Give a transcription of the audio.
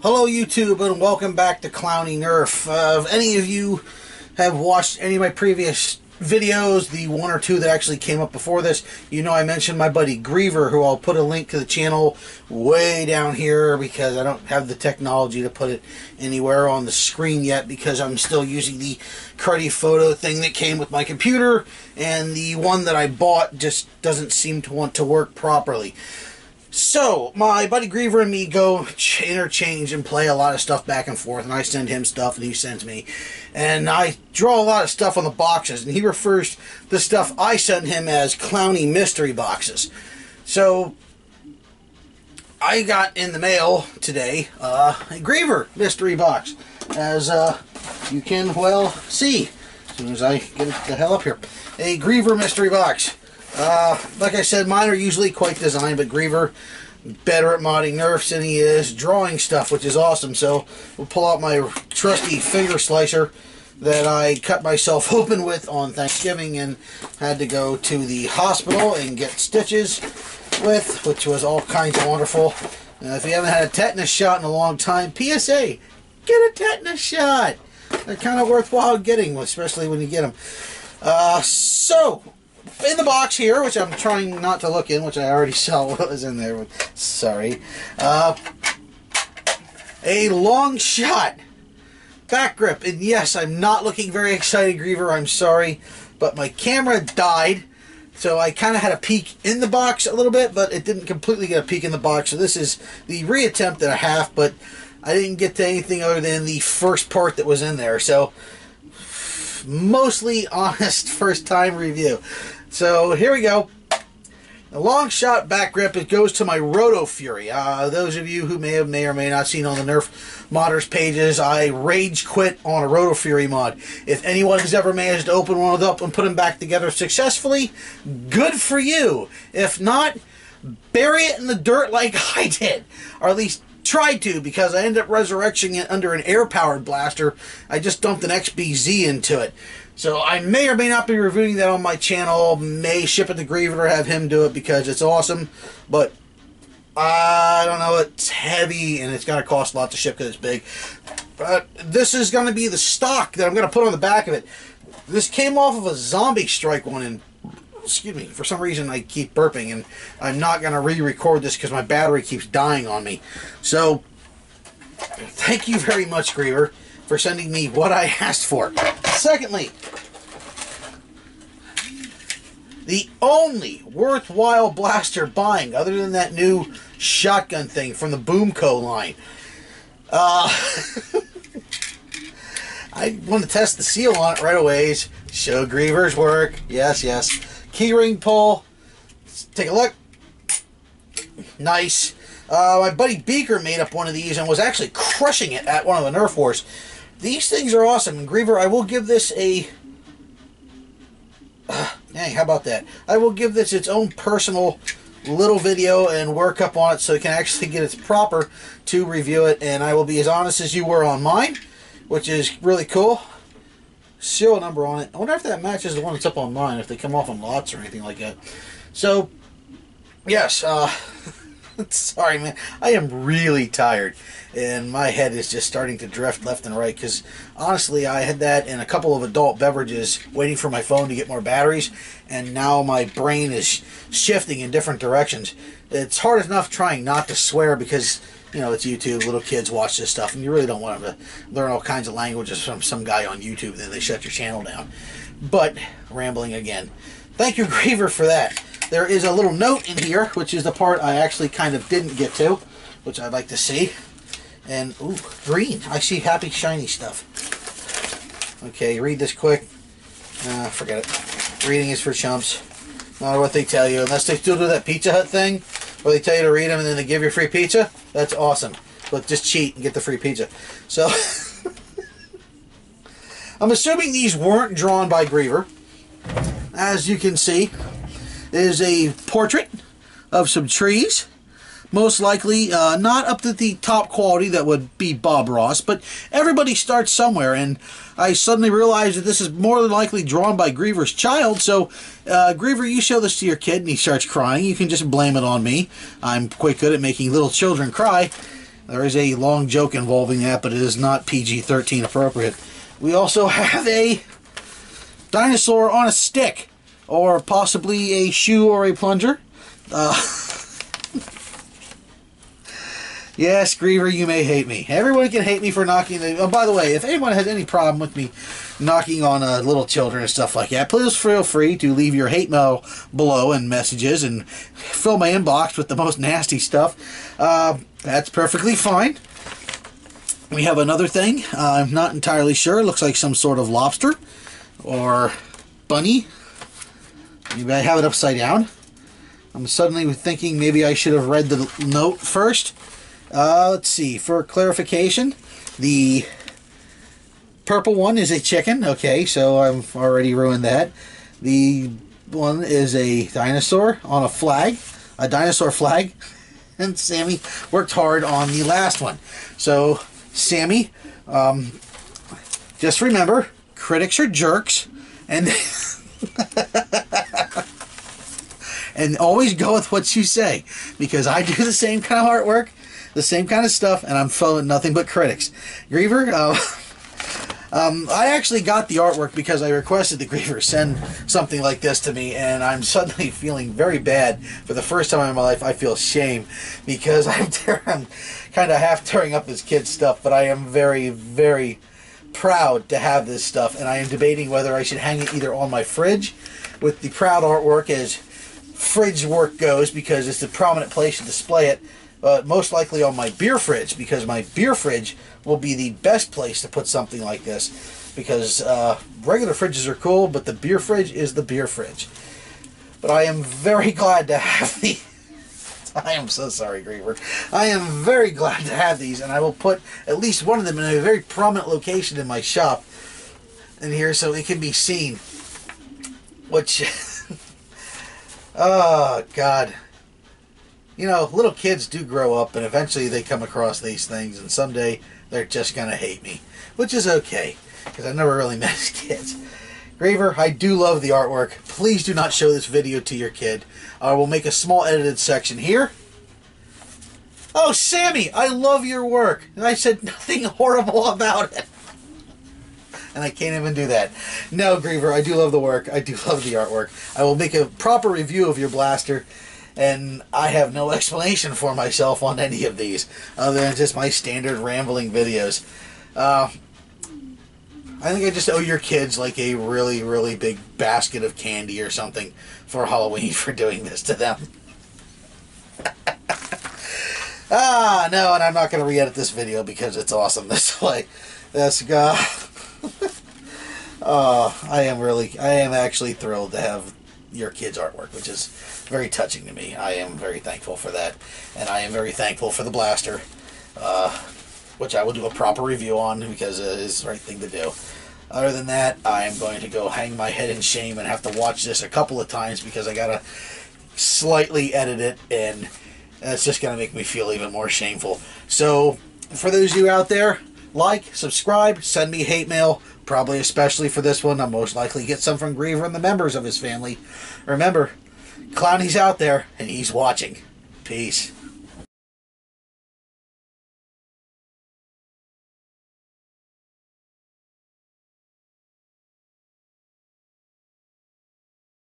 Hello YouTube and welcome back to Clownie Nerf. If any of you have watched any of my previous videos, the one or two that actually came up before this, you know I mentioned my buddy Griever, who I'll put a link to the channel way down here because I don't have the technology to put it anywhere on the screen yet because I'm still using the cruddy photo thing that came with my computer, and the one that I bought just doesn't seem to want to work properly. So, my buddy Griever and me go interchange and play a lot of stuff back and forth, and I send him stuff and he sends me. And I draw a lot of stuff on the boxes, and he refers the stuff I send him as Clownie Mystery Boxes. So, I got in the mail today a Griever Mystery Box, as you can well see, as soon as I get the hell up here. A Griever Mystery Box. Like I said, mine are usually quite designed, but Griever, better at modding Nerfs than he is drawing stuff, which is awesome. So we'll pull out my trusty finger slicer that I cut myself open with on Thanksgiving and had to go to the hospital and get stitches with, which was all kinds of wonderful. If you haven't had a tetanus shot in a long time, PSA, get a tetanus shot. They're kind of worthwhile getting, especially when you get them. So, in the box here, which I'm trying not to look in, which I already saw what was in there. Sorry. A long shot back grip. And yes, I'm not looking very excited, Griever. I'm sorry. But my camera died. So I kind of had a peek in the box a little bit, but it didn't completely get a peek in the box. So this is the reattempt that I have, but I didn't get to anything other than the first part that was in there. So, mostly honest first time review. So here we go. A long shot back grip. It goes to my Roto Fury. Those of you who may or may not seen on the Nerf modders pages, I rage quit on a Roto Fury mod. If anyone has ever managed to open one up and put them back together successfully, good for you. If not, bury it in the dirt like I did, or at least tried to, because I ended up resurrecting it under an air-powered blaster. I just dumped an XBZ into it. So I may or may not be reviewing that on my channel, may ship it to Griever or have him do it because it's awesome, but I don't know, it's heavy and it's going to cost a lot to ship because it's big. But this is going to be the stock that I'm going to put on the back of it. This came off of a Zombie Strike one, and excuse me, for some reason I keep burping, and I'm not going to re-record this because my battery keeps dying on me. So, thank you very much, Griever, for sending me what I asked for. Secondly, the only worthwhile blaster buying, other than that new shotgun thing from the Boomco line. I want to test the seal on it right away. Show Griever's work. Yes, yes. Keyring pull. Let's take a look. Nice. My buddy Beaker made up one of these and was actually crushing it at one of the Nerf wars. These things are awesome. And Griever, I will give this a... Dang, how about that? I will give this its own personal little video and work up on it so it can actually get its proper to review it. And I will be as honest as you were on mine, which is really cool. Serial number on it. I wonder if that matches the one that's up on mine, if they come off on lots or anything like that. So, yes, sorry, man. I am really tired, and my head is just starting to drift left and right, because, honestly, I had that and a couple of adult beverages waiting for my phone to get more batteries, and now my brain is shifting in different directions. It's hard enough trying not to swear because, you know, it's YouTube, little kids watch this stuff, and you really don't want them to learn all kinds of languages from some guy on YouTube, then they shut your channel down. But, rambling again. Thank you, Griever, for that. There is a little note in here, which is the part I actually kind of didn't get to, which I'd like to see. And, ooh, green. I see happy, shiny stuff. Okay, read this quick. Forget it. Reading is for chumps. No matter what they tell you. Unless they still do that Pizza Hut thing, where they tell you to read them and then they give you free pizza. That's awesome. But just cheat and get the free pizza. So, I'm assuming these weren't drawn by Griever. As you can see, is a portrait of some trees. Most likely not up to the top quality that would be Bob Ross, but everybody starts somewhere, and I suddenly realized that this is more than likely drawn by Griever's child. So Griever, you show this to your kid and he starts crying, you can just blame it on me. I'm quite good at making little children cry. There is a long joke involving that, but it is not PG-13 appropriate. We also have a dinosaur on a stick, or possibly a shoe or a plunger. Yes, Griever, you may hate me. Everyone can hate me for knocking the... Oh, by the way, if anyone has any problem with me knocking on little children and stuff like that, please feel free to leave your hate mail below and messages and fill my inbox with the most nasty stuff. That's perfectly fine. We have another thing. I'm not entirely sure. It looks like some sort of lobster or bunny. Maybe I have it upside down. I'm suddenly thinking maybe I should have read the note first. Let's see, for clarification, the purple one is a chicken. Okay, so I've already ruined that. The one is a dinosaur on a flag, a dinosaur flag, and Sammy worked hard on the last one. So, Sammy, just remember, critics are jerks, and and always go with what you say, because I do the same kind of artwork, the same kind of stuff, and I'm following nothing but critics. Griever, I actually got the artwork because I requested the Grievers send something like this to me, and I'm suddenly feeling very bad. For the first time in my life, I feel shame because I'm kind of half tearing up this kid's stuff, but I am very, very proud to have this stuff, and I am debating whether I should hang it either on my fridge with the proud artwork as fridge work goes, because it's a prominent place to display it, but most likely on my beer fridge, because my beer fridge will be the best place to put something like this, because regular fridges are cool, but the beer fridge is the beer fridge. But I am very glad to have the... I am so sorry, Griever. I am very glad to have these, and I will put at least one of them in a very prominent location in my shop in here so it can be seen. Which... oh, God. You know, little kids do grow up, and eventually they come across these things, and someday they're just going to hate me. Which is okay, because I never really met his kids. Griever, I do love the artwork. Please do not show this video to your kid. I will make a small edited section here. Oh, Sammy, I love your work. And I said nothing horrible about it. And I can't even do that. No, Griever, I do love the work. I do love the artwork. I will make a proper review of your blaster. And I have no explanation for myself on any of these, other than just my standard rambling videos. I think I just owe your kids like a really, really big basket of candy or something for Halloween for doing this to them. No, and I'm not going to re-edit this video because it's awesome this way. Let's go. I am actually thrilled to have your kids' artwork, which is very touching to me. I am very thankful for that, and I am very thankful for the blaster, which I will do a proper review on because it is the right thing to do. Other than that, I am going to go hang my head in shame and have to watch this a couple of times because I gotta slightly edit it, and it's just gonna make me feel even more shameful. So, for those of you out there, like, subscribe, send me hate mail. Probably especially for this one, I'll most likely get some from Griever and the members of his family. Remember, Clownie's out there, and he's watching. Peace.